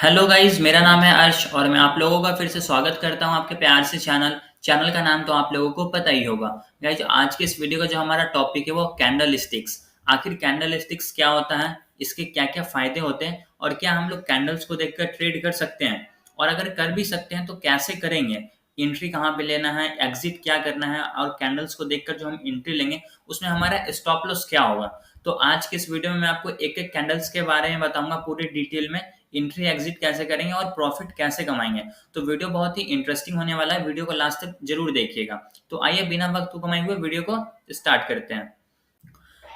Hello guys, मेरा नाम है अर्श और मैं आप लोगों का फिर से स्वागत करता हूं आपके प्यार से चैनल का नाम तो आप लोगों को पता ही होगा। गाइस, आज के इस वीडियो का जो हमारा टॉपिक है वो कैंडल स्टिक्स। आखिर कैंडल स्टिक्स क्या होता है, इसके क्या क्या फायदे होते हैं और क्या हम लोग कैंडल्स को देखकर ट्रेड कर सकते हैं, और अगर कर भी सकते हैं तो कैसे करेंगे, एंट्री कहाँ पे लेना है, एग्जिट क्या करना है, और कैंडल्स को देखकर जो हम एंट्री लेंगे उसमें हमारा स्टॉप लॉस क्या होगा। तो आज के इस वीडियो में मैं आपको एक एक कैंडल्स के बारे में बताऊंगा पूरी डिटेल में, एंट्री एग्जिट कैसे करेंगे और प्रॉफिट कैसे कमाएंगे। तो वीडियो बहुत ही इंटरेस्टिंग होने वाला है, वीडियो को लास्ट तक जरूर देखिएगा। तो आइए बिना वक्त कमाए हुए वीडियो को स्टार्ट करते हैं।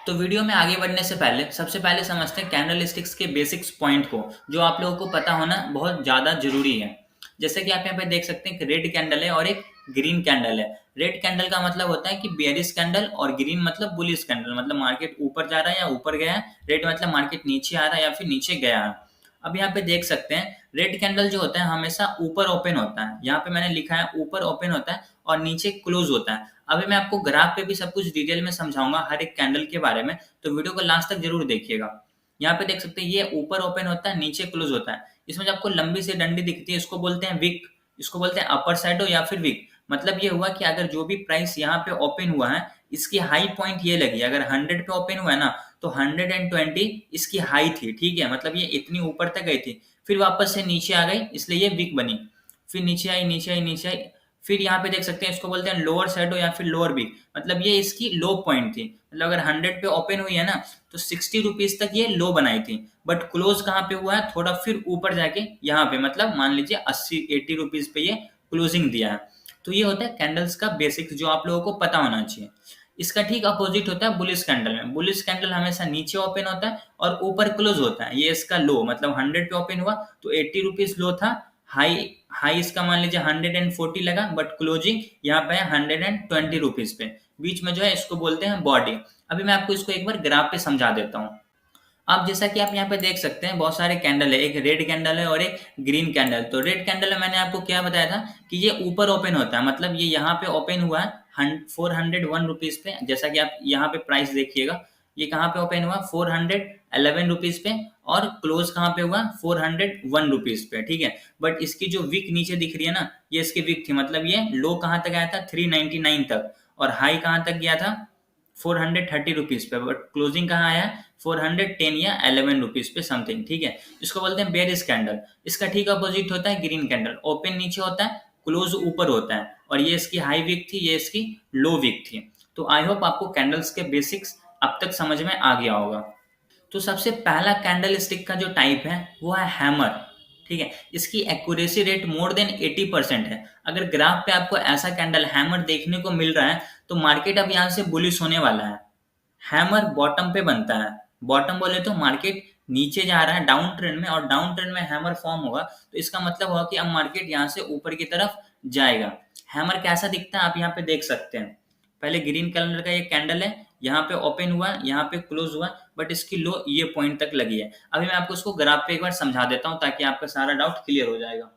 तो वीडियो में आगे बढ़ने से पहले सबसे पहले समझते हैं कैंडल स्टिक्स के बेसिक्स पॉइंट को, जो आप लोगों को पता होना बहुत ज्यादा जरूरी है। जैसे कि आप यहाँ पे देख सकते हैं कि रेड कैंडल है और एक ग्रीन कैंडल है। रेड कैंडल का मतलब होता है कि बेयरिश कैंडल, और ग्रीन मतलब बुलिश कैंडल, मतलब मार्केट ऊपर जा रहा है या ऊपर गया है। रेड मतलब मार्केट नीचे आ रहा है या फिर नीचे गया है। अब यहाँ पे देख सकते हैं रेड कैंडल जो होता है हमेशा ऊपर ओपन होता है। यहाँ पे मैंने लिखा है ऊपर ओपन होता है और नीचे क्लोज होता है। अभी मैं आपको ग्राफ पे भी सब कुछ डिटेल में समझाऊंगा हर एक कैंडल के बारे में, तो वीडियो को लास्ट तक जरूर देखिएगा। यहाँ पे देख सकते हैं ये ऊपर ओपन होता है, नीचे क्लोज होता है। इसमें जो आपको लंबी सी डंडी दिखती है इसको बोलते हैं विक, इसको बोलते हैं अपर साइडो या फिर विक। मतलब ये हुआ कि अगर जो भी प्राइस यहाँ पे ओपन हुआ है इसकी हाई पॉइंट ये लगी, अगर 100 पे ओपन हुआ है ना तो 120 इसकी हाई थी, ठीक है। मतलब ये इतनी ऊपर तक गई थी, फिर वापस से नीचे आ गई, इसलिए ये विक बनी। फिर नीचे आई, नीचे आई, नीचे आई। फिर यहाँ पे देख सकते हैं इसको बोलते हैं लोअर शैडो या फिर लोअर विक। मतलब ये इसकी लो पॉइंट थी। मतलब अगर 100 पे ओपन हुई है ना तो 60 रुपीज तक ये लो बनाई थी, बट क्लोज कहाँ पे हुआ है, थोड़ा फिर ऊपर जाके यहाँ पे, मतलब मान लीजिए 80-80 रुपीज पे ये क्लोजिंग दिया है। तो ये होता है कैंडल्स का बेसिक जो आप लोगों को पता होना चाहिए। इसका ठीक अपोजिट होता है बुलिश कैंडल में। बुलिश कैंडल हमेशा नीचे ओपन होता है और ऊपर क्लोज होता है। ये इसका लो, मतलब 100 पे ओपन हुआ तो 80 रुपीज लो था। हाई हाई इसका मान लीजिए 140 लगा, बट क्लोजिंग यहाँ पे है 120 रुपीज पे। बीच में जो है इसको बोलते हैं बॉडी। अभी मैं आपको इसको एक बार ग्राफ पे समझा देता हूँ। अब जैसा कि आप यहाँ पे देख सकते हैं बहुत सारे कैंडल है, एक रेड कैंडल है और एक ग्रीन कैंडल। तो रेड कैंडल में मैंने आपको क्या बताया था कि ये ऊपर ओपन होता है, मतलब ये यहाँ पे ओपन हुआ है 401 रुपीज पे। जैसा कि आप यहाँ पे प्राइस देखिएगा, ये कहाँ पे ओपन हुआ 411 रुपीज पे, और क्लोज कहाँ पे हुआ 401 रुपीज पे, ठीक है। बट इसकी जो विक नीचे दिख रही है ना, ये इसकी विक थी। मतलब ये लो कहाँ तक आया था 399 तक, और हाई कहाँ तक गया था 430 रुपीज पे, बट क्लोजिंग कहाँ आया 410 या 11 रुपीज पे समथिंग, ठीक है। इसको बोलते हैं बेयरिश कैंडल। इसका ठीक अपोजिट होता है ग्रीन कैंडल। ओपन नीचे होता है, क्लोज ऊपर होता है, और ये इसकी हाई वीक थी, ये इसकी लो वीक थी। तो आई होप आपको कैंडल्स के बेसिक्स अब तक समझ में आ गया होगा। तो सबसे पहला कैंडल स्टिक का जो टाइप है वो है हैमर, ठीक है। इसकी एक्यूरेसी रेट मोर देन 80% है। अगर ग्राफ पे आपको ऐसा कैंडल हैमर देखने को मिल रहा है तो मार्केट अब यहाँ से बुलिश होने वाला है। हैमर बॉटम पे बनता है। बॉटम बोले तो मार्केट नीचे जा रहा है डाउन ट्रेंड में, और डाउन ट्रेंड में हैमर फॉर्म होगा तो इसका मतलब होगा कि अब मार्केट यहाँ से ऊपर की तरफ जाएगा। हैमर कैसा दिखता है आप यहाँ पे देख सकते हैं। पहले ग्रीन कलर का ये कैंडल है, यहाँ पे ओपन हुआ, यहाँ पे क्लोज हुआ, बट इसकी लो ये पॉइंट तक लगी है। अभी मैं आपको इसको ग्राफ पे एक बार समझा देता हूँ ताकि आपका सारा डाउट क्लियर हो जाएगा।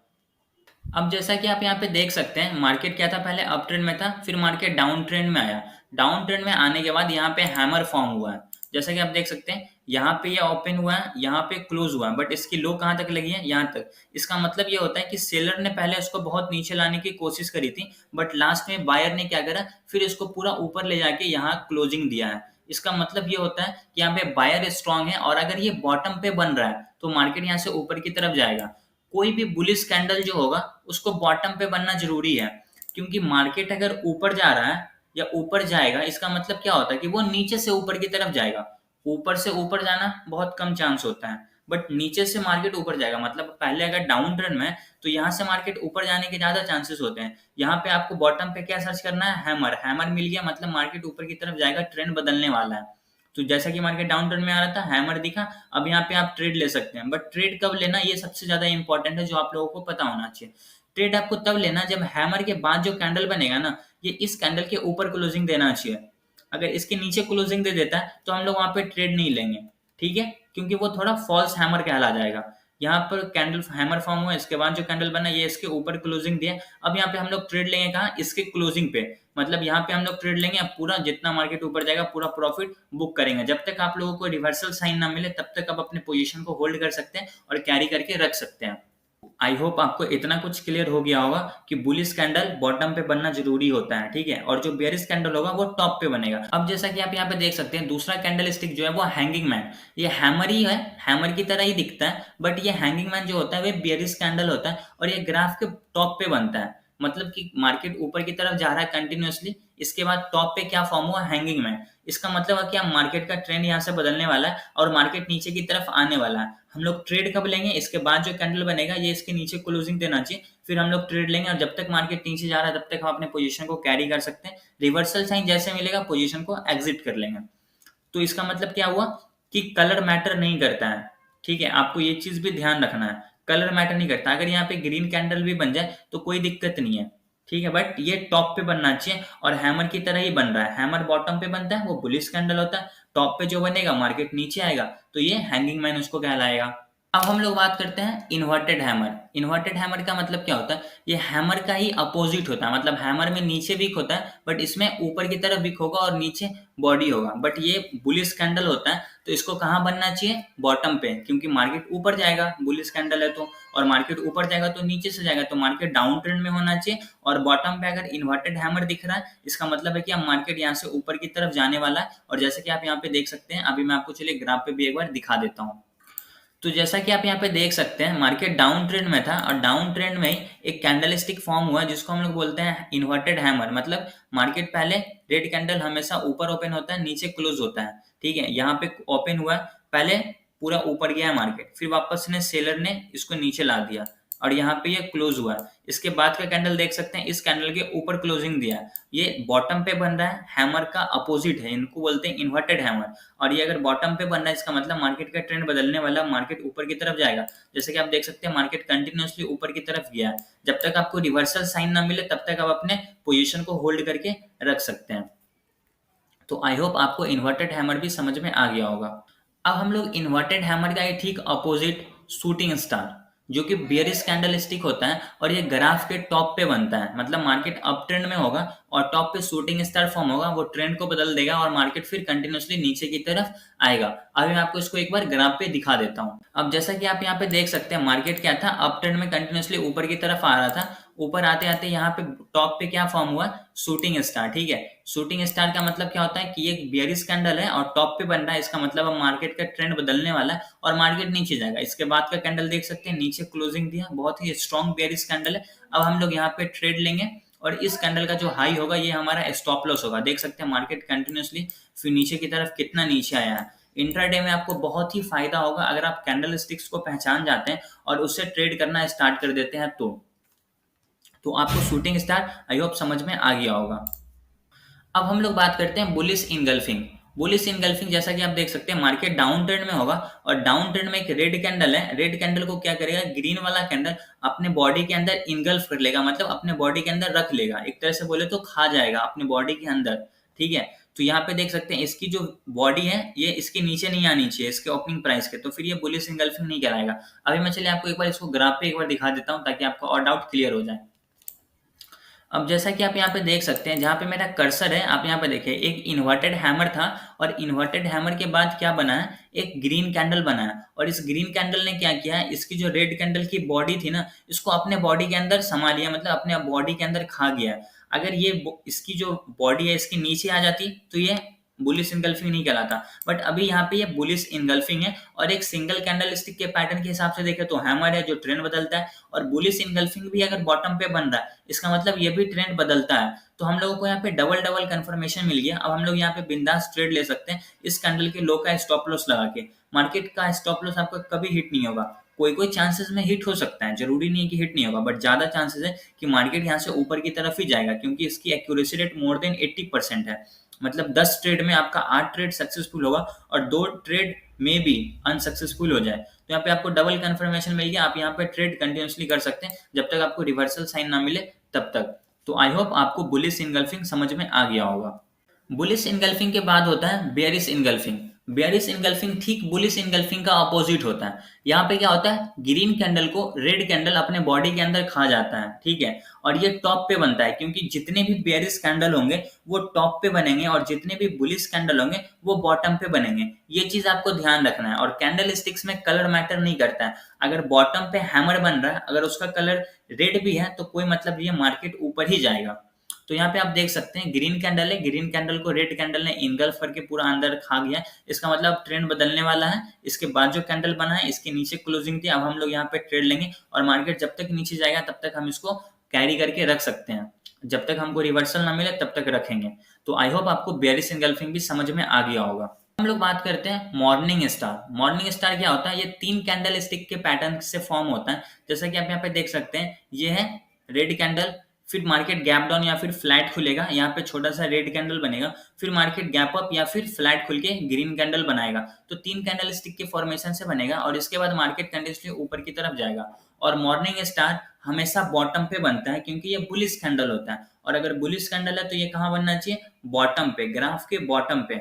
अब जैसा कि आप यहाँ पे देख सकते हैं मार्केट क्या था, पहले अप ट्रेंड में था, फिर मार्केट डाउन ट्रेंड में आया। डाउन ट्रेंड में आने के बाद यहाँ पे हैमर फॉर्म हुआ है। जैसा कि आप देख सकते हैं यहाँ पे ये ओपन हुआ है, यहाँ पे क्लोज हुआ है, बट इसकी लो कहाँ तक लगी है, यहाँ तक। इसका मतलब ये होता है कि सेलर ने पहले इसको बहुत नीचे लाने की कोशिश करी थी, बट लास्ट में बायर ने क्या करा, फिर इसको पूरा ऊपर ले जाके यहाँ क्लोजिंग दिया है। इसका मतलब ये होता है कि यहाँ पे बायर स्ट्रांग है, और अगर ये बॉटम पे बन रहा है तो मार्केट यहाँ से ऊपर की तरफ जाएगा। कोई भी बुलिश कैंडल जो होगा उसको बॉटम पे बनना जरूरी है, क्योंकि मार्केट अगर ऊपर जा रहा है या ऊपर जाएगा इसका मतलब क्या होता है कि वो नीचे से ऊपर की तरफ जाएगा। ऊपर से ऊपर जाना बहुत कम चांस होता है, बट नीचे से मार्केट ऊपर जाएगा। मतलब पहले अगर डाउन ट्रेंड में है तो यहाँ से मार्केट ऊपर जाने के ज्यादा चांसेस होते हैं। यहाँ पे आपको बॉटम पे क्या सर्च करना है, हैमर। हैमर मिल गया मतलब मार्केट ऊपर की तरफ जाएगा, ट्रेंड बदलने वाला है। तो जैसा कि मार्केट डाउन ट्रेंड में आ रहा था, हैमर दिखा, अब यहाँ पे आप ट्रेड ले सकते हैं। बट ट्रेड कब लेना ये सबसे ज्यादा इंपॉर्टेंट है, जो आप लोगों को पता होना चाहिए। ट्रेड आपको तब लेना जब हैमर के बाद जो कैंडल बनेगा ना, ये इस कैंडल के ऊपर क्लोजिंग देना चाहिए। अगर इसके नीचे क्लोजिंग दे देता है तो हम लोग वहां पे ट्रेड नहीं लेंगे, ठीक है, क्योंकि वो थोड़ा फॉल्स हैमर कहला जाएगा। यहाँ पर कैंडल हैमर फॉर्म हुआ, इसके बाद जो कैंडल बना ये इसके ऊपर क्लोजिंग दिया। अब यहाँ पे हम लोग ट्रेड लेंगे कहाँ, इसके क्लोजिंग पे, मतलब यहाँ पे हम लोग ट्रेड लेंगे, अब पूरा जितना मार्केट ऊपर जाएगा पूरा प्रॉफिट बुक करेंगे। जब तक आप लोगों को रिवर्सल साइन ना मिले तब तक आप अपने पोजीशन को होल्ड कर सकते हैं और कैरी करके रख सकते हैं। आई होप आपको इतना कुछ क्लियर हो गया होगा कि बुलिश कैंडल बॉटम पे बनना जरूरी होता है, ठीक है, और जो बेयरिश कैंडल होगा वो टॉप पे बनेगा। अब जैसा कि आप यहाँ पे देख सकते हैं दूसरा कैंडल स्टिक जो है वो हैंगिंग मैन, ये हैमर ही है, हैमर की तरह ही दिखता है, बट ये हैंगिंग मैन जो होता है वो बेयरिश कैंडल होता है और ये ग्राफ के टॉप पे बनता है। मतलब कि मार्केट ऊपर की तरफ जा रहा है कंटिन्यूअसली, इसके बाद टॉप पे क्या फॉर्म हुआ, हैंगिंग मैन। इसका मतलब है कि हम मार्केट का ट्रेंड यहाँ से बदलने वाला है और मार्केट नीचे की तरफ आने वाला है। हम लोग ट्रेड कब लेंगे, इसके बाद जो कैंडल बनेगा ये इसके नीचे क्लोजिंग देना चाहिए, फिर हम लोग ट्रेड लेंगे और जब तक मार्केट नीचे जा रहा है तब तक हम अपने पोजीशन को कैरी कर सकते हैं। रिवर्सल साइन जैसे मिलेगा पोजीशन को एग्जिट कर लेंगे। तो इसका मतलब क्या हुआ कि कलर मैटर नहीं करता है, ठीक है, आपको ये चीज भी ध्यान रखना है, कलर मैटर नहीं करता। अगर यहाँ पे ग्रीन कैंडल भी बन जाए तो कोई दिक्कत नहीं है, ठीक है, बट ये टॉप पे बनना चाहिए और हैमर की तरह ही बन रहा है। हैमर बॉटम पे बनता है वो बुलिश कैंडल होता है, टॉप पे जो बनेगा मार्केट नीचे आएगा तो ये हैंगिंग मैन उसको कहलाएगा। अब हम लोग बात करते हैं इन्वर्टेड हैमर। इन्वर्टेड हैमर का मतलब क्या होता है, ये हैमर का ही अपोजिट होता है, मतलब हैमर में नीचे वीक होता है बट इसमें ऊपर की तरफ वीक होगा और नीचे बॉडी होगा, बट ये बुलिश कैंडल होता है तो इसको कहाँ बनना चाहिए, बॉटम पे, क्योंकि मार्केट ऊपर जाएगा, बुलिश कैंडल है तो, और मार्केट ऊपर जाएगा तो नीचे से जाएगा तो मार्केट डाउन ट्रेंड में होना चाहिए। और बॉटम पे अगर इन्वर्टेड हैमर दिख रहा है इसका मतलब है कि अब मार्केट यहाँ से ऊपर की तरफ जाने वाला है। और जैसे कि आप यहाँ पे देख सकते हैं, अभी मैं आपको चलिए ग्राफ पे भी एक बार दिखा देता हूँ। तो जैसा कि आप यहाँ पे देख सकते हैं मार्केट डाउन ट्रेंड में था और डाउन ट्रेंड में ही एक कैंडल स्टिक फॉर्म हुआ जिसको हम लोग बोलते हैं इन्वर्टेड हैमर। मतलब मार्केट पहले रेड कैंडल हमेशा ऊपर ओपन होता है नीचे क्लोज होता है, ठीक है, यहाँ पे ओपन हुआ पहले पूरा ऊपर गया मार्केट, फिर वापस ने सेलर ने इसको नीचे ला दिया और यहाँ पे ये क्लोज हुआ। इसके बाद का कैंडल देख सकते हैं, इस कैंडल के ऊपर क्लोजिंग दिया, ये बॉटम पे बन रहा है, हैमर का अपोजिट है, इनको बोलते हैं इन्वर्टेड हैमर। और ये अगर बॉटम पे बन रहा है इसका मतलब मार्केट का ट्रेंड बदलने वाला, मार्केट ऊपर की तरफ जाएगा। जैसे कि आप देख सकते हैं मार्केट कंटिन्यूअसली ऊपर की तरफ गया है, जब तक आपको रिवर्सल साइन ना मिले तब तक आप अपने पोजीशन को होल्ड करके रख सकते हैं। तो आई होप आपको इन्वर्टेड हैमर भी समझ में आ गया होगा। अब हम लोग इन्वर्टेड हैमर का ठीक अपोजिट शूटिंग स्टार, जो कि बेयरिश कैंडल स्टिक होता है और ये ग्राफ के टॉप पे बनता है, मतलब मार्केट अप ट्रेंड में होगा और टॉप पे शूटिंग स्टार फॉर्म होगा, वो ट्रेंड को बदल देगा और मार्केट फिर कंटिन्यूअसली नीचे की तरफ आएगा। अभी मैं आपको इसको एक बार ग्राफ पे दिखा देता हूँ। अब जैसा कि आप यहाँ पे देख सकते हैं मार्केट क्या था, अप ट्रेंड में कंटिन्यूअसली ऊपर की तरफ आ रहा था, ऊपर आते आते यहाँ पे टॉप पे क्या फॉर्म हुआ, शूटिंग स्टार, ठीक है। शूटिंग स्टार का मतलब क्या होता है कि ये बेयरिश कैंडल है और टॉप पे बन रहा है, इसका मतलब अब मार्केट का ट्रेंड बदलने वाला है और मार्केट नीचे जाएगा। इसके बाद का कैंडल देख सकते हैं नीचे क्लोजिंग दिया, बहुत ही स्ट्रॉन्ग बेयरिश कैंडल है। अब हम लोग यहाँ पे ट्रेड लेंगे और इस कैंडल का जो हाई होगा ये हमारा स्टॉप लॉस होगा। देख सकते हैं मार्केट कंटिन्यूअसली फिर नीचे की तरफ कितना नीचे आया है। इंट्राडे में आपको बहुत ही फायदा होगा अगर आप कैंडल स्टिक्स को पहचान जाते हैं और उससे ट्रेड करना स्टार्ट कर देते हैं तो आपको शूटिंग स्टार आई होप समझ में आ गया होगा। अब हम लोग बात करते हैं बुलिश इनगल्फिंग। बुलिश इनगल्फिंग जैसा कि आप देख सकते हैं मार्केट डाउन ट्रेंड में होगा और डाउन ट्रेंड में एक रेड कैंडल है, रेड कैंडल को क्या करेगा, ग्रीन वाला कैंडल अपने बॉडी के अंदर इनगल्फ कर लेगा, मतलब अपने बॉडी के अंदर रख लेगा, एक तरह से बोले तो खा जाएगा अपने बॉडी के अंदर, ठीक है। तो यहाँ पे देख सकते हैं इसकी जो बॉडी है ये इसके नीचे नहीं आनी चाहिए इसके ओपनिंग प्राइस के, तो फिर ये बुलिश इनगल्फिंग नहीं कहलाएगा। अभी मैं चलिए आपको एक बार इसको ग्राफ पे एक बार दिखा देता हूँ ताकि आपका और डाउट क्लियर हो जाए। अब जैसा कि आप यहाँ पे देख सकते हैं जहाँ पे मेरा कर्सर है, आप यहाँ पे देखिए एक इन्वर्टेड हैमर था और इन्वर्टेड हैमर के बाद क्या बना है, एक ग्रीन कैंडल बना है और इस ग्रीन कैंडल ने क्या किया है, इसकी जो रेड कैंडल की बॉडी थी ना इसको अपने बॉडी के अंदर समा लिया, मतलब अपने बॉडी के अंदर खा गया है। अगर ये इसकी जो बॉडी है इसके नीचे आ जाती तो ये बुलिश इनगल्फिंग नहीं कहलाता, बट अभी यहाँ पे ये बुलिश इनगल्फिंग है। और एक सिंगल कैंडल स्टिक के पैटर्न के हिसाब से देखें तो हैमर है जो ट्रेंड बदलता है और बुलिश इनगल्फिंग भी अगर बॉटम पे बन रहा है इसका मतलब ये भी ट्रेंड बदलता है। तो हम लोगों को यहाँ पे डबल डबल कंफर्मेशन मिल गया। अब हम लोग यहाँ पे बिंदास ट्रेड ले सकते हैं इस कैंडल के लो का स्टॉप लॉस लगा के। मार्केट का स्टॉप लॉस आपका कभी हिट नहीं होगा, कोई कोई चांसेस में हिट हो सकता है, जरूरी नहीं है कि हिट नहीं होगा, बट ज्यादा चांसेस है कि मार्केट यहाँ से ऊपर की तरफ ही जाएगा क्योंकि इसकी एक्यूरेसी रेट मोर देन 80% है। मतलब 10 ट्रेड में आपका 8 ट्रेड सक्सेसफुल होगा और 2 ट्रेड में भी अनसक्सेसफुल हो जाए। तो यहाँ पे आपको डबल कंफर्मेशन मिल गया, आप यहाँ पे ट्रेड कंटिन्यूअसली कर सकते हैं जब तक आपको रिवर्सल साइन ना मिले तब तक। तो आई होप आपको बुलिश इनगल्फिंग समझ में आ गया होगा। बुलिश इनगल्फिंग के बाद होता है बेयरिश इनगल्फिंग। बेयरिश इनगल्फिंग ठीक बुलिश इनगल्फिंग का अपोजिट होता है। यहाँ पे क्या होता है, ग्रीन कैंडल को रेड कैंडल अपने बॉडी के अंदर खा जाता है, ठीक है। और ये टॉप पे बनता है, क्योंकि जितने भी बेयरिश कैंडल होंगे वो टॉप पे बनेंगे और जितने भी बुलिश कैंडल होंगे वो बॉटम पे बनेंगे। ये चीज आपको ध्यान रखना है। और कैंडल स्टिक्स में कलर मैटर नहीं करता है। अगर बॉटम पे हैमर बन रहा है, अगर उसका कलर रेड भी है तो कोई मतलब, ये मार्केट ऊपर ही जाएगा। तो यहाँ पे आप देख सकते हैं ग्रीन कैंडल है, ग्रीन कैंडल को रेड कैंडल ने इनगल्फ करके पूरा अंदर खा गया। इसका मतलब ट्रेंड बदलने वाला है। इसके बाद जो कैंडल बना है, इसके नीचे क्लोजिंग थी, अब हम लोग यहाँ पे ट्रेड लेंगे और मार्केट जब तक नीचे जाएगा तब तक हम इसको कैरी करके रख सकते हैं। जब तक हमको रिवर्सल ना मिले तब तक रखेंगे। तो आई होप आपको बेयरिश इनगल्फिंग भी समझ में आ गया होगा। हम लोग बात करते हैं मॉर्निंग स्टार। मॉर्निंग स्टार क्या होता है, ये 3 कैंडल स्टिक के पैटर्न से फॉर्म होता है। जैसा कि आप यहाँ पे देख सकते हैं, ये है रेड कैंडल, फिर मार्केट गैप डाउन या फिर फ्लैट खुलेगा, यहाँ पे छोटा सा रेड कैंडल बनेगा, फिर मार्केट गैप अप या फिर फ्लैट खुल के ग्रीन कैंडल बनाएगा। तो 3 कैंडल स्टिक के फॉर्मेशन से बनेगा और इसके बाद मार्केट कंटिन्यूसली ऊपर की तरफ जाएगा। और मॉर्निंग स्टार हमेशा बॉटम पे बनता है, क्योंकि ये बुलिश कैंडल होता है। और अगर बुलिश कैंडल है तो ये कहाँ बनना चाहिए, बॉटम पे, ग्राफ के बॉटम पे।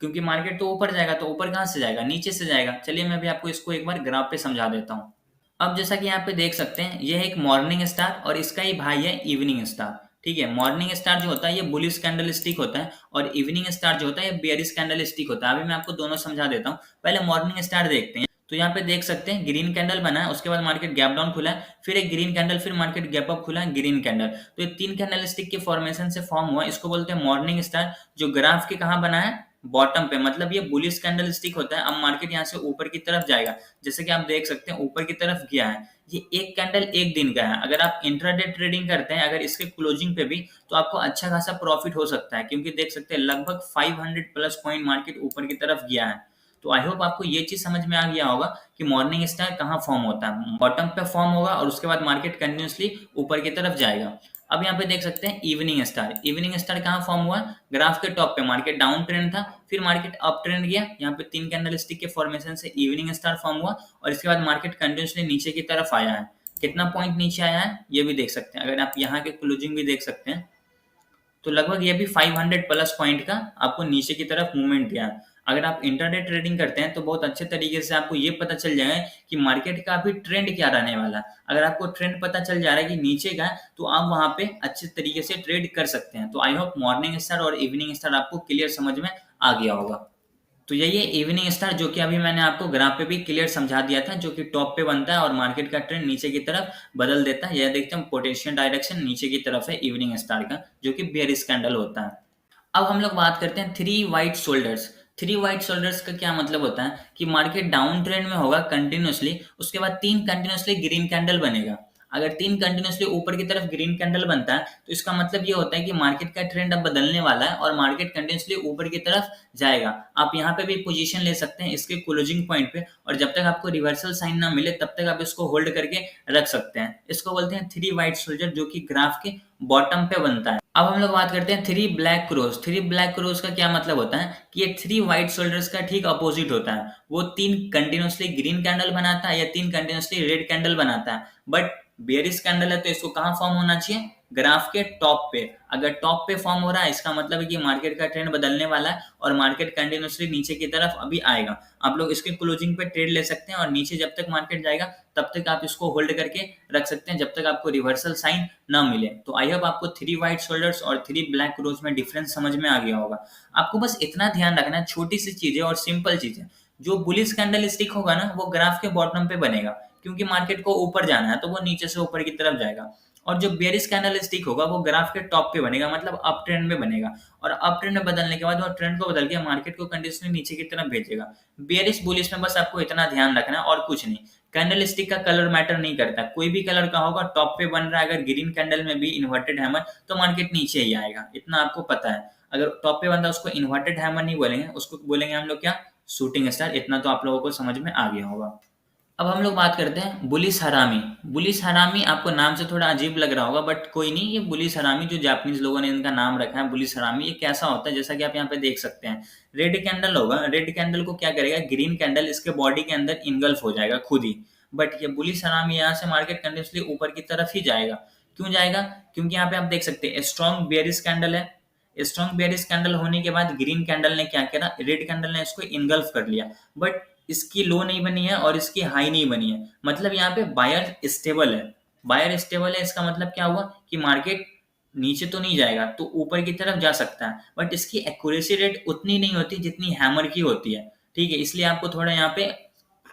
क्योंकि मार्केट तो ऊपर जाएगा, तो ऊपर कहाँ से जाएगा, नीचे से जाएगा। चलिए मैं भी आपको इसको एक बार ग्राफ पे समझा देता हूँ। अब जैसा कि यहाँ पे देख सकते हैं, ये है एक मॉर्निंग स्टार और इसका ही भाई है इवनिंग स्टार, ठीक है। मॉर्निंग स्टार जो होता है ये बुलिश कैंडल स्टिक होता है और इवनिंग स्टार जो होता है ये बेयरिश कैंडल स्टिक होता है। अभी मैं आपको दोनों समझा देता हूँ। पहले मॉर्निंग स्टार देखते हैं। तो यहाँ पे देख सकते हैं ग्रीन कैंडल बना है, उसके बाद मार्केट गैप डाउन खुला है, फिर एक ग्रीन कैंडल, फिर मार्केट गैप अप खुला है, ग्रीन कैंडल। तो ये 3 कैंडल स्टिक के फॉर्मेशन से फॉर्म हुआ, इसको बोलते हैं मॉर्निंग स्टार, जो ग्राफ के कहाँ बना है, बॉटम पे। मतलब ये बुलिश कैंडल स्टिक होता है। अब मार्केट यहाँ से ऊपर की तरफ जाएगा, जैसे कि आप देख सकते हैं ऊपर की तरफ गया है। ये एक कैंडल एक दिन का है। अगर आप इंट्राडे ट्रेडिंग करते हैं, अगर इसके क्लोजिंग पे भी, तो आपको अच्छा खासा प्रॉफिट हो सकता है, क्योंकि देख सकते हैं लगभग 500 प्लस पॉइंट मार्केट ऊपर की तरफ गया है। तो आई होप आपको ये चीज समझ में आ गया होगा कि मॉर्निंग स्टार कहाँ फॉर्म होता है, बॉटम पे फॉर्म होगा और उसके बाद मार्केट कंटिन्यूसली ऊपर की तरफ जाएगा। अब यहाँ पे देख सकते हैं इवनिंग स्टार। इवनिंग स्टार कहाँ फॉर्म हुआ, ग्राफ के टॉप पे। मार्केट डाउन ट्रेंड था, फिर मार्केट अप ट्रेंड गया, यहाँ पे 3 कैंडल स्टिक के फॉर्मेशन से इवनिंग स्टार फॉर्म हुआ और इसके बाद मार्केट कंटिन्यूसली नीचे की तरफ आया है। कितना पॉइंट नीचे आया है ये भी देख सकते हैं। अगर आप यहाँ के क्लोजिंग भी देख सकते हैं, तो लगभग ये भी 500 प्लस पॉइंट का आपको नीचे की तरफ मूवमेंट दिया है। अगर आप इंटरडे ट्रेडिंग करते हैं तो बहुत अच्छे तरीके से आपको ये पता चल जाएगा कि मार्केट का अभी ट्रेंड क्या रहने वाला है। अगर आपको ट्रेंड पता चल जा रहा है कि नीचे का है, तो आप वहां पे अच्छे तरीके से ट्रेड कर सकते हैं। तो आई होप मॉर्निंग स्टार और इवनिंग स्टार आपको क्लियर समझ में आ गया होगा। तो यही है इवनिंग स्टार, जो कि अभी मैंने आपको ग्राफ पे भी क्लियर समझा दिया था, जो कि टॉप पे बनता है और मार्केट का ट्रेंड नीचे की तरफ बदल देता है। यह देखते हैं पोटेंशियल डायरेक्शन नीचे की तरफ है इवनिंग स्टार का, जो कि बेयरिश कैंडल होता है। अब हम लोग बात करते हैं 3 वाइट शोल्डर्स। 3 वाइट शोल्डर्स का क्या मतलब होता है कि मार्केट डाउन ट्रेंड में होगा कंटिन्यूसली, उसके बाद 3 कंटिन्यूसली ग्रीन कैंडल बनेगा। अगर 3 कंटिन्यूसली ऊपर की तरफ ग्रीन कैंडल बनता है, तो इसका मतलब ये होता है कि मार्केट का ट्रेंड अब बदलने वाला है और मार्केट कंटिन्यूसली ऊपर की तरफ जाएगा। आप यहाँ पे भी पोजीशन ले सकते हैं इसके क्लोजिंग पॉइंट पे, और जब तक आपको रिवर्सल साइन ना मिले तब तक आप इसको होल्ड करके रख सकते हैं। इसको बोलते हैं 3 वाइट शोल्डर, जो कि ग्राफ के बॉटम पे बनता है। अब हम लोग बात करते हैं 3 ब्लैक क्रोज। 3 ब्लैक क्रोज का क्या मतलब होता है कि ये 3 व्हाइट शोल्डर्स का ठीक अपोजिट होता है। वो 3 कंटिन्यूसली ग्रीन कैंडल बनाता है या 3 कंटिन्यूसली रेड कैंडल बनाता है। बट बेयरिश कैंडल है तो इसको कहाँ फॉर्म होना चाहिए, ग्राफ के टॉप पे। अगर टॉप पे फॉर्म हो रहा है, इसका मतलब है कि मार्केट का ट्रेंड बदलने वाला है और मार्केट कंटिन्यूसली नीचे की तरफ अभी आएगा। आप लोग इसके क्लोजिंग पे ट्रेड ले सकते हैं और नीचे जब तक मार्केट जाएगा तब तक आप इसको होल्ड करके रख सकते हैं, जब तक आपको रिवर्सल साइन ना मिले। तो आई होप आपको 3 व्हाइट शोल्डर्स और 3 ब्लैक क्रोज में डिफरेंस समझ में आ गया होगा। आपको बस इतना ध्यान रखना है, छोटी सी चीज है और सिंपल चीज है। जो बुलिश कैंडल स्टिक होगा ना, वो ग्राफ के बॉटम पे बनेगा, क्योंकि मार्केट को ऊपर जाना है तो वो नीचे से ऊपर की तरफ जाएगा। और जो बेयरिश कैंडल स्टिक होगा वो ग्राफ के टॉप पे बनेगा, मतलब अप ट्रेंड में बनेगा। और अप ट्रेंड में बदलने के बाद वो ट्रेंड को बदल के मार्केट को कंटिन्यूसली नीचे की तरफ भेजेगा। बेयरिश बुलिश में बस आपको इतना ध्यान रखना है और कुछ नहीं। कैंडल स्टिक का कलर मैटर नहीं करता, कोई भी कलर का होगा, टॉप पे बन रहा है अगर ग्रीन कैंडल में भी इन्वर्टेड हैमर, तो मार्केट नीचे ही आएगा, इतना आपको पता है। अगर टॉप पे बन रहा है उसको इन्वर्टेड हैमर नहीं बोलेंगे, उसको बोलेंगे हम लोग क्या, शूटिंग स्टार। इतना तो आप लोगों को समझ में आ गया होगा। अब हम लोग बात करते हैं बुलिश हरामी। बुलिश हरामी आपको नाम से थोड़ा अजीब लग रहा होगा, बट कोई नहीं, ये बुलिश हरामी जो जापानीज लोगों ने इनका नाम रखा है बुलिश हरामी, ये कैसा होता है जैसा कि आप यहाँ पे देख सकते हैं। रेड कैंडल होगा, रेड कैंडल को क्या करेगा, ग्रीन कैंडल इसके बॉडी के अंदर इनगल्फ हो जाएगा खुद ही। बट ये बुलिश हरामी यहाँ से मार्केट कंटिन्यूसली ऊपर की तरफ ही जाएगा। क्यों जाएगा, क्योंकि यहाँ पे आप देख सकते हैं स्ट्रॉन्ग बेयरिश कैंडल है, स्ट्रॉन्ग बेयरिश कैंडल होने के बाद ग्रीन कैंडल ने क्या करा, रेड कैंडल ने इसको इनगल्फ कर लिया, बट इसकी लो नहीं बनी है और इसकी हाई नहीं बनी है, मतलब यहाँ पे बायर स्टेबल है। बायर स्टेबल है इसका मतलब क्या हुआ कि मार्केट नीचे तो नहीं जाएगा, तो ऊपर की तरफ जा सकता है, बट इसकी एक्यूरेसी रेट उतनी नहीं होती जितनी हैमर की होती है। ठीक है, इसलिए आपको थोड़ा यहाँ पे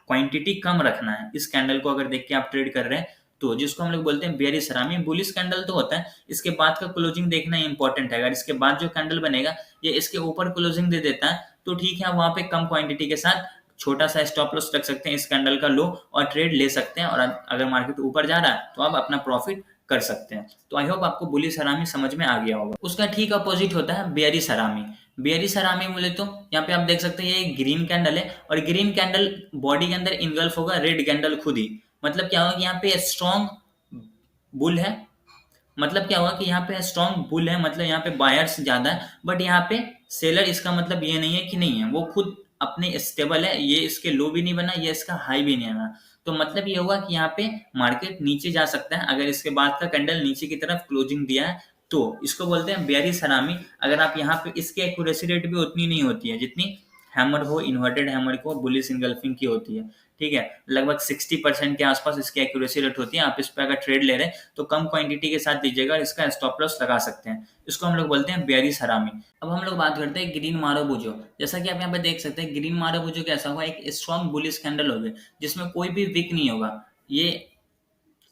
क्वांटिटी कम रखना है इस कैंडल को अगर देख के आप ट्रेड कर रहे हैं तो, जिसको हम लोग बोलते हैं बेयरिश हरामी। बुलिश कैंडल तो होता है, इसके बाद का क्लोजिंग देखना इंपॉर्टेंट है। अगर इसके बाद जो कैंडल बनेगा ये इसके ऊपर क्लोजिंग दे देता है तो ठीक है, वहां पे कम क्वांटिटी के साथ छोटा सा स्टॉप लॉस रख सकते हैं इस कैंडल का लो, और ट्रेड ले सकते हैं, और अगर मार्केट ऊपर जा रहा है तो आप अपना प्रॉफिट कर सकते हैं। तो आई होप आपको बुलिश हरामी समझ में आ गया होगा। उसका ठीक अपोजिट होता है बेयरिश हरामी। बेयरिश हरामी बोले तो यहाँ पे आप देख सकते हैं ये ग्रीन कैंडल है, और ग्रीन कैंडल बॉडी के अंदर इनगल्फ होगा रेड कैंडल खुद ही। मतलब क्या होगा कि यहाँ पे स्ट्रॉन्ग बुल है, मतलब क्या हुआ कि यहाँ पे स्ट्रॉन्ग बुल है, मतलब यहाँ पे बायर्स ज्यादा है, बट यहाँ पे सेलर, इसका मतलब ये नहीं है कि नहीं है, वो खुद अपने स्टेबल है, ये इसके लो भी नहीं बना, ये इसका हाई भी नहीं बना। तो मतलब ये होगा कि यहाँ पे मार्केट नीचे जा सकता है अगर इसके बाद का कैंडल नीचे की तरफ क्लोजिंग दिया है तो। इसको बोलते हैं बेयरिश हरामी। अगर आप यहाँ पे, इसकी एक्यूरेसी रेट भी उतनी नहीं होती है जितनी हैमर हो, इन्वर्टेड हैमर को बुलिश इनगल्फिंग की होती है। ठीक है, लगभग 60% के आसपास इसकी एक्यूरेसी रेट होती है। आप इस पे अगर ट्रेड ले रहे हैं तो कम क्वांटिटी के साथ दीजिएगा, इसका स्टॉप लॉस लगा सकते हैं। इसको हम लोग बोलते हैं बेयरिश हरामी। अब हम लोग बात करते हैं ग्रीन मारोबुजो। जैसा कि आप यहाँ पे देख सकते हैं ग्रीन मारोबुजो कैसा होगा, एक स्ट्रॉन्ग बुलिश कैंडल होगा जिसमें कोई भी विक नहीं होगा। ये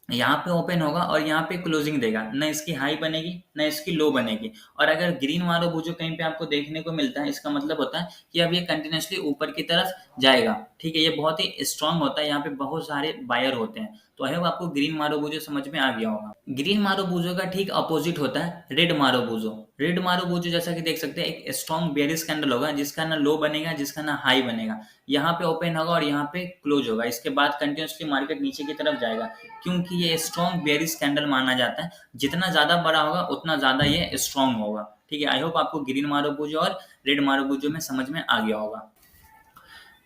यहाँ पे ओपन होगा और यहाँ पे क्लोजिंग देगा, न इसकी हाई बनेगी न इसकी लो बनेगी। और अगर ग्रीन मारोबुजो कहीं पे आपको देखने को मिलता है, इसका मतलब होता है कि अब ये कंटिन्यूसली ऊपर की तरफ जाएगा। ठीक है, ये बहुत ही स्ट्रांग होता है, यहाँ पे बहुत सारे बायर होते हैं। तो है आपको ग्रीन मारोबुजो समझ में आ गया होगा। ग्रीन मारोबुजो का ठीक अपोजिट होता है रेड मारोबुजो। रेड मारोबुजो जैसा कि देख सकते हैं एक स्ट्रॉन्ग बेयरिश कैंडल होगा जिसका ना लो बनेगा जिसका ना हाई बनेगा। यहाँ पे ओपन होगा और यहाँ पे क्लोज होगा, इसके बाद कंटिन्यूसली मार्केट नीचे की तरफ जाएगा, क्योंकि ये स्ट्रॉन्ग बेयरिश कैंडल माना जाता है। जितना ज्यादा बड़ा होगा उतना ज्यादा ये स्ट्रॉन्ग होगा। ठीक है, आई होप आपको ग्रीन मारोबुजो और रेड मारोबुजो में समझ में आ गया होगा।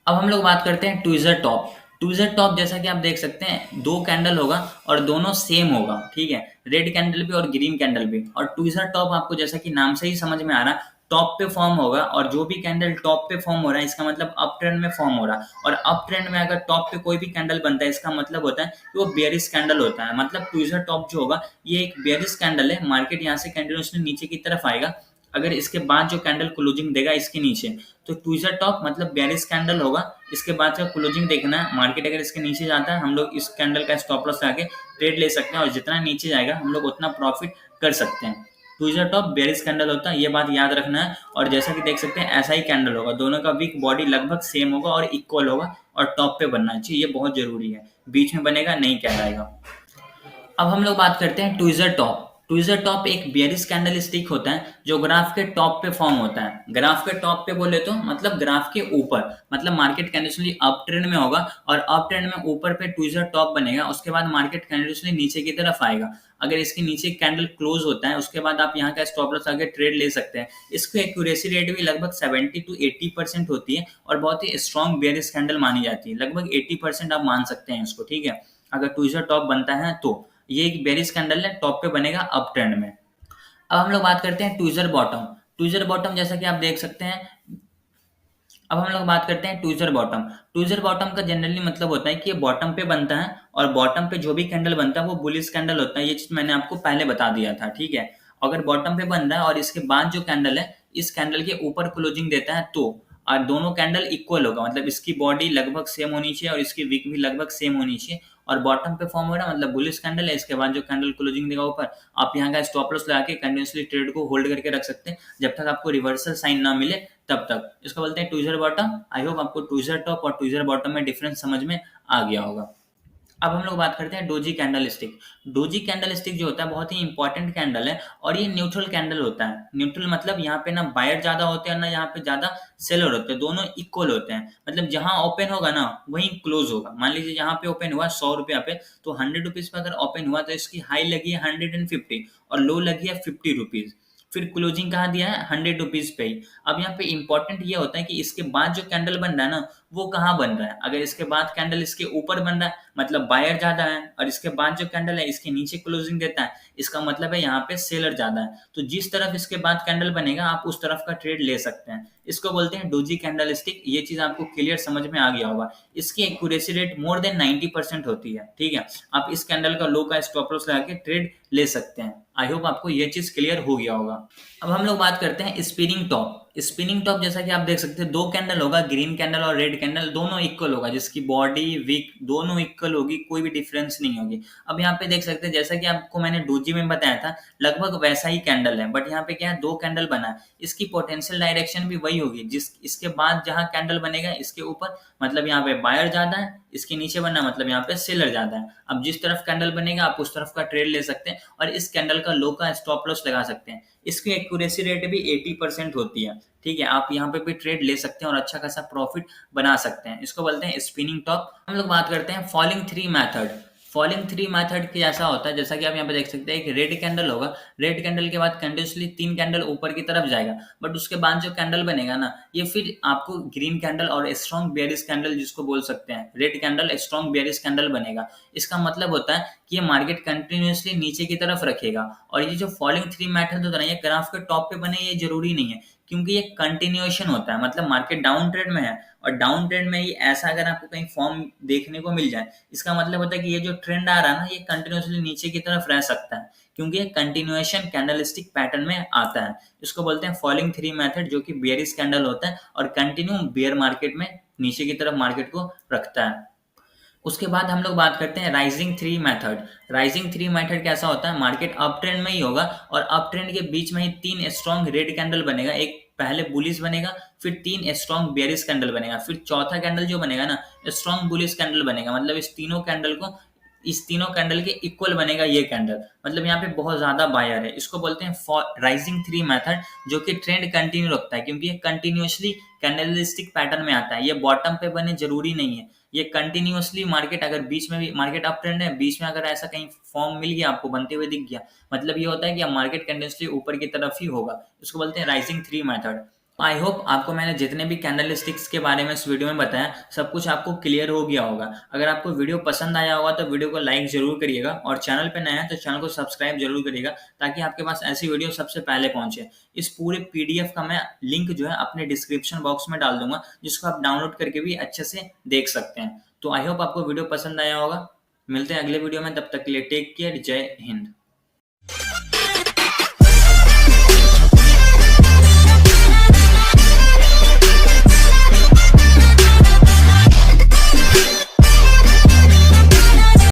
अब हम लोग बात करते हैं ट्विज़र टॉप। ट्विज़र टॉप जैसा कि आप देख सकते हैं दो कैंडल होगा और दोनों सेम होगा। ठीक है, रेड कैंडल भी और ग्रीन कैंडल भी। और ट्विज़र टॉप आपको जैसा कि नाम से ही समझ में आ रहा है, टॉप पे फॉर्म होगा, और जो भी कैंडल टॉप पे फॉर्म हो रहा है इसका मतलब अप ट्रेंड में फॉर्म हो रहा है। और अप ट्रेंड में अगर टॉप पे कोई भी कैंडल बनता है इसका मतलब होता है कि वो बेयरिश कैंडल होता है। मतलब ट्विज़र टॉप जो होगा ये एक बेयरिश कैंडल है, मार्केट यहाँ से कंटिन्यूसली नीचे की तरफ आएगा। अगर इसके बाद जो कैंडल क्लोजिंग देगा इसके नीचे, तो ट्विज़र टॉप मतलब बेयरिश कैंडल होगा। इसके बाद का क्लोजिंग देखना है, मार्केट अगर इसके नीचे जाता है हम लोग इस कैंडल का स्टॉप लॉस लगा के ट्रेड ले सकते हैं, और जितना नीचे जाएगा हम लोग उतना प्रॉफिट कर सकते हैं। ट्विज़र टॉप बेयरिश कैंडल होता है, ये बात याद रखना है। और जैसा कि देख सकते हैं ऐसा ही कैंडल होगा, दोनों का वीक बॉडी लगभग सेम होगा और इक्वल होगा, और टॉप पे बनना चाहिए, ये बहुत जरूरी है। बीच में बनेगा नहीं कहलाएगा। अब हम लोग बात करते हैं ट्विज़र टॉप। ट्विज़र टॉप एक बेयरिश कैंडल स्टिक होता है जो ग्राफ के टॉप पे फॉर्म होता है। ग्राफ के टॉप पे बोले तो मतलब ग्राफ के ऊपर, मतलब मार्केट कंडीशनली अप ट्रेंड में होगा और अप ट्रेंड में ऊपर पे ट्विज़र टॉप बनेगा, उसके बाद मार्केट कंडीशनली नीचे की तरफ आएगा। अगर इसके नीचे कैंडल क्लोज होता है उसके बाद आप यहाँ का स्टॉप लॉस आगे ट्रेड ले सकते हैं। इसकी एक्यूरेसी रेट भी लगभग 70 to 80% होती है और बहुत ही स्ट्रॉन्ग बेयरिश कैंडल मानी जाती है। लगभग 80% आप मान सकते हैं इसको। ठीक है, अगर ट्विज़र टॉप बनता है तो ये एक बेयरिश कैंडल है, टॉप पे बनेगा अप ट्रेंड में। अब हम लोग बात करते हैं ट्विज़र बॉटम। ट्विज़र बॉटम जैसा कि आप देख सकते हैं, अब हम लोग बात करते हैं ट्विज़र बॉटम। ट्विज़र बॉटम का जनरली मतलब होता है कि ये बॉटम पे बनता है और बॉटम पे जो भी कैंडल बनता है वो बुलिश कैंडल होता है। ये चीज मैंने आपको पहले बता दिया था। ठीक है, अगर बॉटम पे बन रहा है और इसके बाद जो कैंडल है इस कैंडल के ऊपर क्लोजिंग देता है तो, और दोनों कैंडल इक्वल होगा, मतलब इसकी बॉडी लगभग सेम होनी चाहिए और इसकी विक भी लगभग सेम होनी चाहिए, और बॉटम पे फॉर्म हो रहा है मतलब बुलिश कैंडल है। इसके बाद जो कैंडल क्लोजिंग देगा ऊपर, आप यहाँ का स्टॉप लॉस लगा के कंटिन्यूसली ट्रेड को होल्ड करके रख सकते हैं जब तक आपको रिवर्सल साइन ना मिले तब तक। इसको बोलते हैं ट्विज़र बॉटम। आई होप आपको ट्विज़र टॉप और ट्विज़र बॉटम में डिफरेंस समझ में आ गया होगा। अब हम लोग बात करते हैं doji candle stick. Doji candle stick जो होता है बहुत ही इंपॉर्टेंट कैंडल है और ये न्यूट्रल कैंडल होता है। न्यूट्रल मतलब यहाँ पे ना बायर ज्यादा होते हैं ना यहाँ पे ज्यादा सेलर होते हैं, दोनों इक्वल होते हैं। मतलब जहां ओपन होगा ना वहीं क्लोज होगा। मान लीजिए यहाँ पे ओपन हुआ 100 रुपया पे, तो 100 रुपीज पे अगर ओपन हुआ तो इसकी हाई लगी है 150 और लो लगी है 50 रुपीज। फिर क्लोजिंग कहाँ दिया है 100 रुपीज पे ही। अब यहाँ पे इंपॉर्टेंट ये होता है कि इसके बाद जो कैंडल बन रहा है ना वो कहाँ बन रहा है। अगर इसके बाद कैंडल इसके ऊपर बन रहा है मतलब बायर ज्यादा है, और इसके बाद जो कैंडल है इसके नीचे क्लोजिंग देता है, इसका मतलब है यहाँ पे सेलर ज्यादा है। तो जिस तरफ इसके बाद कैंडल बनेगा आप उस तरफ का ट्रेड ले सकते हैं। इसको बोलते हैं डोजी कैंडल स्टिक। ये चीज आपको क्लियर समझ में आ गया होगा। इसकी एक्यूरेसी रेट मोर देन 90% होती है। ठीक है, आप इस कैंडल का लो का स्टॉप लॉस लगा के ट्रेड ले सकते हैं। आई होप आपको ये चीज क्लियर हो गया होगा। अब हम लोग बात करते हैं स्पिनिंग टॉप। स्पिनिंग टॉप जैसा कि आप देख सकते हैं, दो कैंडल होगा, ग्रीन कैंडल और रेड कैंडल, दोनों इक्वल होगा, जिसकी बॉडी विक दोनों इक्वल होगी, कोई भी डिफरेंस नहीं होगी। अब यहाँ पे देख सकते हैं जैसा कि आपको मैंने डोजी में बताया था, लगभग वैसा ही कैंडल है, बट यहाँ पे क्या है, दो कैंडल बना है। इसकी पोटेंशियल डायरेक्शन भी वही होगी, जिस इसके बाद जहां कैंडल बनेगा इसके ऊपर मतलब यहाँ पे बायर ज्यादा है, इसके नीचे बनना मतलब यहाँ पे सेलर ज्यादा है। अब जिस तरफ कैंडल बनेगा आप उस तरफ का ट्रेड ले सकते हैं, और इस कैंडल का लो का स्टॉप लॉस लगा सकते हैं। इसकी एक्यूरेसी रेट भी 80% होती है। ठीक है, आप यहाँ पे भी ट्रेड ले सकते हैं और अच्छा खासा प्रॉफिट बना सकते हैं। इसको बोलते हैं स्पिनिंग टॉप। हम लोग बात करते हैं falling three method. Falling three method के ऐसा होता है, जैसा कि आप यहाँ पे देख सकते हैं, एक रेड कैंडल होगा, रेड कैंडल के बाद कंटिन्यूसली तीन कैंडल ऊपर की तरफ जाएगा, बट उसके बाद जो कैंडल बनेगा ना, ये फिर आपको ग्रीन कैंडल और स्ट्रॉन्ग बेयरिश कैंडल जिसको बोल सकते हैं, red candle strong bearish candle बनेगा। इसका मतलब होता है कि ये मार्केट कंटिन्यूसली नीचे की तरफ रखेगा। और ये जो फॉलिंग थ्री मेथड होता है, ये ग्राफ के टॉप पे बने ये जरूरी नहीं है, क्योंकि ये कंटिन्यूएशन होता है। मतलब मार्केट डाउन ट्रेंड में है, और डाउन ट्रेंड में ही ऐसा अगर आपको कहीं फॉर्म देखने को मिल जाए, इसका मतलब होता है कि ये जो ट्रेंड आ रहा है ना, ये कंटिन्यूसली नीचे की तरफ रह सकता है, क्योंकि ये कंटिन्यूएशन कैंडलस्टिक पैटर्न में आता है। इसको बोलते हैं फॉलिंग थ्री मेथड, जो कि बेयरिश कैंडल होता है और कंटिन्यू बेयर मार्केट में नीचे की तरफ मार्केट को रखता है। उसके बाद हम लोग बात करते हैं rising three method. Rising three method कैसा होता है, मार्केट अप ट्रेंड में ही होगा, और अप ट्रेंड के बीच में ही तीन स्ट्रॉन्ग रेड कैंडल बनेगा, एक पहले बुलिश बनेगा, फिर तीन स्ट्रॉन्ग बेयरिश कैंडल बनेगा, फिर चौथा कैंडल जो बनेगा ना, स्ट्रॉन्ग बुलिश कैंडल बनेगा। मतलब इस तीनों कैंडल के इक्वल बनेगा ये कैंडल, मतलब यहाँ पे बहुत ज्यादा बायर है। इसको बोलते हैं राइजिंग थ्री मेथड, जो कि ट्रेंड कंटिन्यू रखता है, क्योंकि ये कंटिन्यूसली कैंडलस्टिक पैटर्न में आता है। ये बॉटम पे बने जरूरी नहीं है, ये कंटिन्यूसली मार्केट अगर बीच में भी मार्केट अप ट्रेंड है, बीच में अगर ऐसा कहीं फॉर्म मिल गया आपको बनते हुए दिख गया, मतलब ये होता है कि मार्केट कंटिन्यूसली ऊपर की तरफ ही होगा। इसको बोलते हैं rising three method. I hope आपको मैंने जितने भी कैंडल स्टिक्स के बारे में इस वीडियो में बताया, सब कुछ आपको क्लियर हो गया होगा। अगर आपको वीडियो पसंद आया होगा तो वीडियो को लाइक जरूर करिएगा, और चैनल पे नया है तो चैनल को सब्सक्राइब जरूर करिएगा, ताकि आपके पास ऐसी वीडियो सबसे पहले पहुंचे। इस पूरे पीडीएफ का मैं लिंक जो है अपने डिस्क्रिप्शन बॉक्स में डाल दूंगा, जिसको आप डाउनलोड करके भी अच्छे से देख सकते हैं। तो आई होप आपको वीडियो पसंद आया होगा। मिलते हैं अगले वीडियो में, तब तक के लिए टेक केयर, जय हिंद।